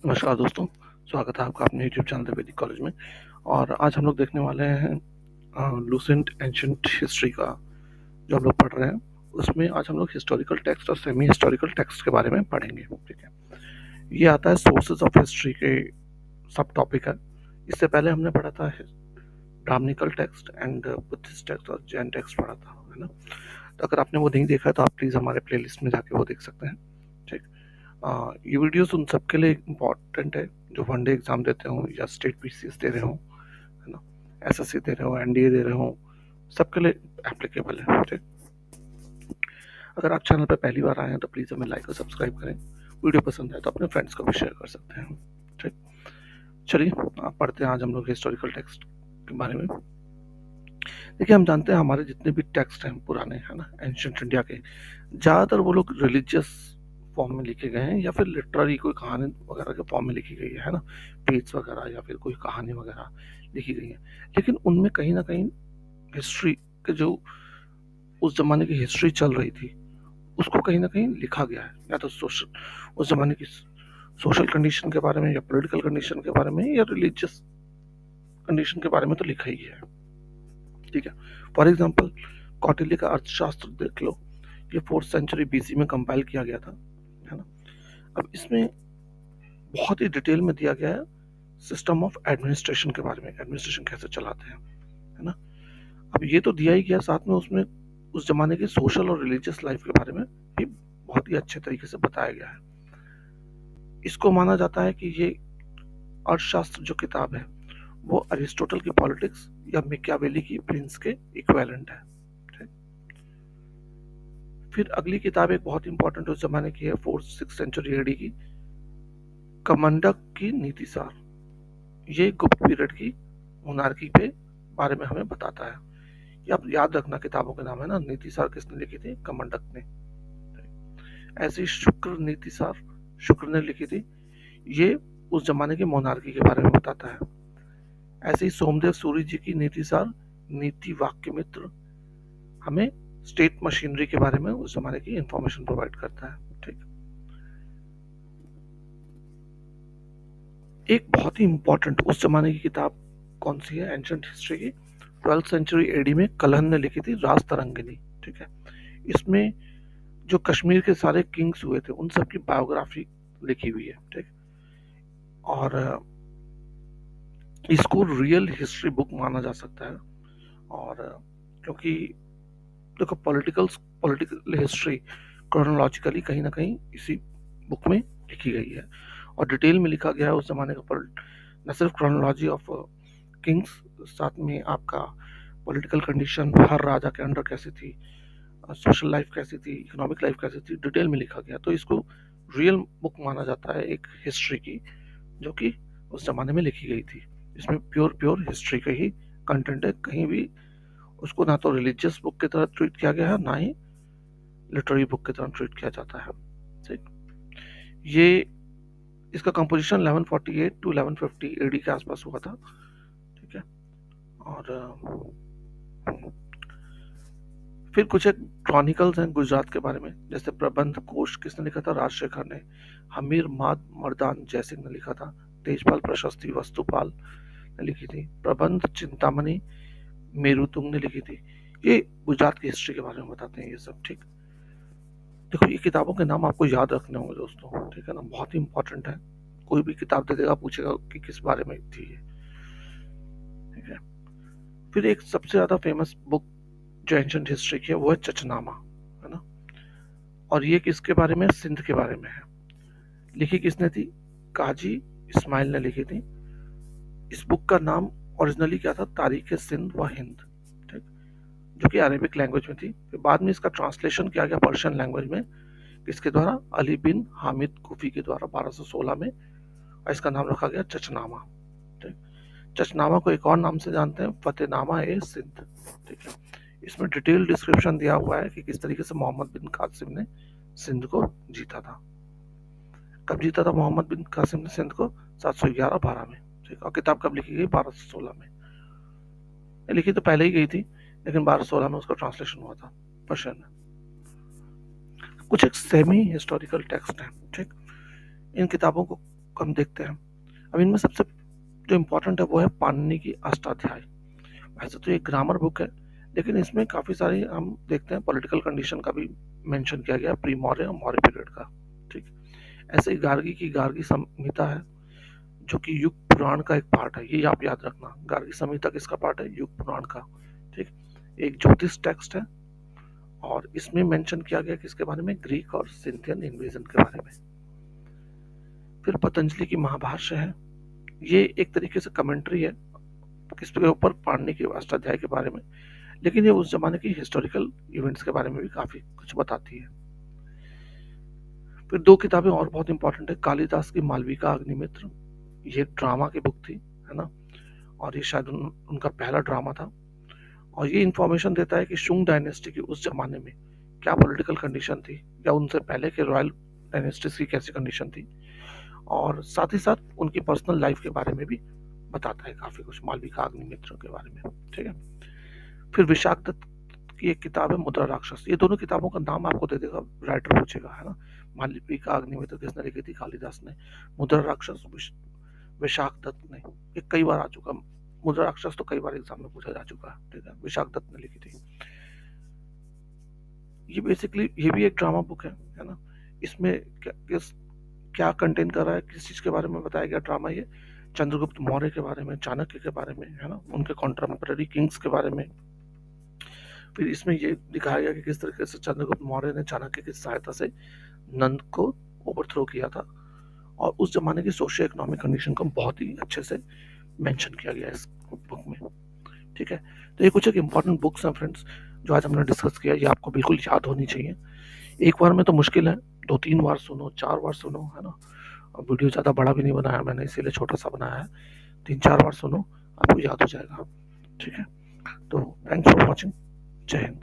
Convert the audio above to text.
नमस्कार दोस्तों, स्वागत है आपका अपने यूट्यूब चैनल वैदिक कॉलेज में। और आज हम लोग देखने वाले हैं लूसेंट एंशंट हिस्ट्री का जो हम लोग पढ़ रहे हैं। उसमें आज हम लोग हिस्टोरिकल टेक्स्ट और सेमी हिस्टोरिकल टेक्स्ट के बारे में पढ़ेंगे। ठीक है, ये आता है सोर्सेज ऑफ हिस्ट्री के सब टॉपिक है। इससे पहले हमने पढ़ा था Brahmanical text and Buddhist text और जैन टेक्स्ट पढ़ा था, है ना। तो अगर आपने वो नहीं देखा है तो आप प्लीज़ हमारे प्लेलिस्ट में जाके वो देख सकते हैं। ठीक, ये वीडियोस उन सबके लिए इम्पोर्टेंट है जो वनडे एग्जाम देते हो या स्टेट पीसीएस दे रहे हो, है ना, एसएससी दे रहे हो, एनडीए दे रहे हो, सबके लिए एप्लीकेबल है। ठीक, अगर आप चैनल पर पहली बार आए हैं तो प्लीज़ हमें लाइक और सब्सक्राइब करें। वीडियो पसंद है तो अपने फ्रेंड्स को भी शेयर कर सकते हैं। ठीक, चलिए आप पढ़ते हैं आज हम लोग हिस्टोरिकल टेक्स्ट के बारे में। देखिए, हम जानते हैं हमारे जितने भी टेक्स्ट हैं पुराने, है ना, एंशियंट इंडिया के, ज़्यादातर वो लोग रिलीजियस फॉर्म में लिखे गए हैं या फिर लिटरेरी कोई कहानी वगैरह के फॉर्म में लिखी गई है ना, पेज वगैरह या फिर कोई कहानी वगैरह लिखी गई है। लेकिन उनमें कहीं ना कहीं हिस्ट्री के जो उस जमाने की हिस्ट्री चल रही थी उसको कहीं ना कहीं लिखा गया है, या तो सोशल उस जमाने की सोशल कंडीशन के बारे में या पॉलिटिकल कंडीशन के बारे में या रिलीजियस कंडीशन के बारे में तो लिखा ही है। ठीक है, फॉर एग्जाम्पल कौटिल्य का अर्थशास्त्र देख लो, ये 4th सेंचुरी बीसी में कंपाइल किया गया था, है ना। अब इसमें बहुत ही डिटेल में दिया गया है सिस्टम ऑफ एडमिनिस्ट्रेशन के बारे में, एडमिनिस्ट्रेशन कैसे चलाते हैं, है ना। अब ये तो दिया ही गया, साथ में उसमें उस जमाने की सोशल और रिलीजियस लाइफ के बारे में भी बहुत ही अच्छे तरीके से बताया गया है। इसको माना जाता है कि ये अर्थशास्त्र जो किताब है वो अरिस्टोटल की पॉलिटिक्स या मिक्यावेली की प्रिंस के इक्विवेलेंट है। फिर अगली किताब एक बहुत इंपॉर्टेंट उस जमाने की है, 4th-6th सेंचुरी एडी की, कमंडक की नीतिसार। ये गुप्त पीरियड की मोनार्की पे बारे में हमें बताता है। ये आप याद रखना, किताबों के नाम है ना, नीतिसार किसने लिखी थी? कमंडक ने। ऐसी शुक्र नीतिसार शुक्र ने लिखी थी, ये उस जमाने की मोनार्की के बारे में बताता है। ऐसे ही सोमदेव सूरी जी की नीतिसार नीति वाक्य मित्र हमें स्टेट मशीनरी के बारे में उस जमाने की इंफॉर्मेशन प्रोवाइड करता है। ठीक, एक बहुत ही इंपॉर्टेंट उस जमाने की किताब कौन सी है एंशिएंट हिस्ट्री की? 12th सेंचुरी एडी में कलहन ने लिखी थी, राज तरंगिनी। ठीक है, इसमें जो कश्मीर के सारे किंग्स हुए थे उन सब की बायोग्राफी लिखी हुई है। ठीक, और इसको रियल हिस्ट्री बुक माना जा सकता है। और क्योंकि देखो, पॉलिटिकल हिस्ट्री क्रोनोलॉजिकली कहीं ना कहीं इसी बुक में लिखी गई है और डिटेल में लिखा गया है उस जमाने का, न सिर्फ क्रोनोलॉजी ऑफ किंग्स, साथ में आपका पॉलिटिकल कंडीशन हर राजा के अंडर कैसी थी, सोशल लाइफ कैसी थी, इकोनॉमिक लाइफ कैसी थी, डिटेल में लिखा गया। तो इसको रियल बुक माना जाता है एक हिस्ट्री की, जो कि उस जमाने में लिखी गई थी। इसमें प्योर हिस्ट्री का ही कंटेंट है, कहीं भी उसको ना तो रिलीजियस बुक की तरह ट्रीट किया गया है, ना ही लिटरेरी बुक की तरह ट्रीट किया जाता है। ठीक, ये इसका कंपोजिशन 1148 टू 1150 एडी के आसपास हुआ था। ठीक है, और फिर कुछ एक क्रॉनिकल्स हैं गुजरात के बारे में, जैसे प्रबंध कोश किसने लिखा था? राजशेखर ने। हमीर माद मर्दान जयसिंह ने लिखा था। तेजपाल प्रशस्ति वस्तुपाल ने लिखी थी। प्रबंध चिंतामणि मेरुतुंग ने लिखी थी। ये गुजरात की हिस्ट्री के बारे में बताते हैं ये सब। ठीक, देखो ये किताबों के नाम आपको याद रखने होंगे दोस्तों, ठीक है ना, बहुत ही इंपॉर्टेंट है। कोई भी किताब दे देगा, पूछेगा कि किस बारे में थी ये। ठीक है, फिर एक सबसे ज्यादा फेमस बुक जो एंशिएंट हिस्ट्री की है वो है चचनामा, है ना। और ये किसके बारे में? सिंध के बारे में है। लिखी किसने थी? काजी इस्माइल ने लिखी थी। इस बुक का नाम ओरिजिनली क्या था? तारीख सिंध व हिंद। ठीक, जो कि अरेबिक लैंग्वेज में थी। फिर बाद में इसका ट्रांसलेशन किया गया पर्शियन लैंग्वेज में, किसके द्वारा? अली बिन हामिद कुफी के द्वारा 1216 में, और इसका नाम रखा गया चचनामा। ठीक, चचनामा को एक और नाम से जानते हैं, फतेहनामा ए सिंध। ठीक है, इसमें डिटेल डिस्क्रिप्शन दिया हुआ है कि किस तरीके से मोहम्मद बिन कासिम ने सिंध को जीता था। कब जीता था मोहम्मद बिन कासिम ने सिंध को? 711-12 में। ठीक, और किताब कब लिखी गई? 1216 में। लिखी तो पहले ही गई थी, लेकिन 1216 में उसका ट्रांसलेशन हुआ था पर्शियन में। कुछ एक सेमी हिस्टोरिकल टेक्स्ट है। ठीक, इन किताबों को को हम देखते हैं। अब इनमें सबसे जो इम्पोर्टेंट है वो है पाणिनि की अष्टाध्यायी। वैसे तो ये ग्रामर बुक है, लेकिन इसमें काफ़ी सारी हम देखते हैं पॉलिटिकल कंडीशन का भी मेंशन किया गया, प्री मौर्य और मौर्य पीरियड का। ठीक, ऐसे ही गार्गी की गार्गी संहिता है, जो कि युग पुराण का एक पार्ट है, ये आप याद रखना। गार्गी संहिता किसका पार्ट है? युग पुराण का। ठीक, एक ज्योतिष टेक्स्ट है, और इसमें मेंशन किया गया किसके बारे में? ग्रीक और सिंथियन इन्वेजन के बारे में। फिर पतंजलि की महाभाष्य है, ये एक तरीके से कमेंट्री है किसके ऊपर? पाणिनि के अष्टाध्याय के बारे में, लेकिन ये उस जमाने की हिस्टोरिकल इवेंट्स के बारे में भी काफी कुछ बताती है। फिर दो किताबें और बहुत इंपॉर्टेंट है, कालिदास की मालविका अग्निमित्र, ये ड्रामा की बुक थी, है ना, और ये शायद उनका पहला ड्रामा था, और ये इंफॉर्मेशन देता है कि शुंग डायनेस्टी की उस जमाने में क्या पॉलिटिकल कंडीशन थी, या उनसे पहले के रॉयल डायनेस्टीज की कैसी कंडीशन थी, और साथ ही साथ उनकी पर्सनल लाइफ के बारे में भी बताता है काफी कुछ, मालविका अग्निमित्र के बारे में। ठीक है, फिर विशाख दत्त की एक किताब है मुद्रा राक्षस, ये दोनों किताबों का नाम आपको दे देगा, राइटर पूछेगा, है ना। मालविका अग्निमित्र किसने लिखी थी? कालिदास ने। मुद्रा राक्षस विशाख दत्त ने। ये कई बार आ चुका, मुद्रा राक्षस तो कई बार एग्जाम में पूछा जा चुका है। ठीक है, विशाख दत्त ने लिखी थी। ये बेसिकली ये भी एक ड्रामा बुक है ना। इसमें क्या कंटेन कर रहा है, किस चीज के बारे में बताया गया ड्रामा? ये चंद्रगुप्त मौर्य के बारे में, चाणक्य के बारे में, है ना, उनके कॉन्टेम्पररी किंग्स के बारे में। फिर इसमें ये दिखाया गया कि किस तरीके से चंद्रगुप्त मौर्य ने चाणक्य की सहायता से नंद को ओवरथ्रो किया था, और उस जमाने की सोशियो इकोनॉमिक कंडीशन को बहुत ही अच्छे से मेंशन किया गया है इस बुक में। ठीक है, तो ये कुछ एक इंपॉर्टेंट बुक्स हैं फ्रेंड्स, जो आज हमने डिस्कस किया, ये आपको बिल्कुल याद होनी चाहिए। एक बार में तो मुश्किल है, 2-3 बार सुनो, 4 बार सुनो, है ना। वीडियो ज़्यादा बड़ा भी नहीं बनाया मैंने, इसीलिए छोटा सा बनाया है। 3-4 बार सुनो, आपको याद हो जाएगा। ठीक है, तो थैंक्स फॉर वॉचिंग। जय हिंद।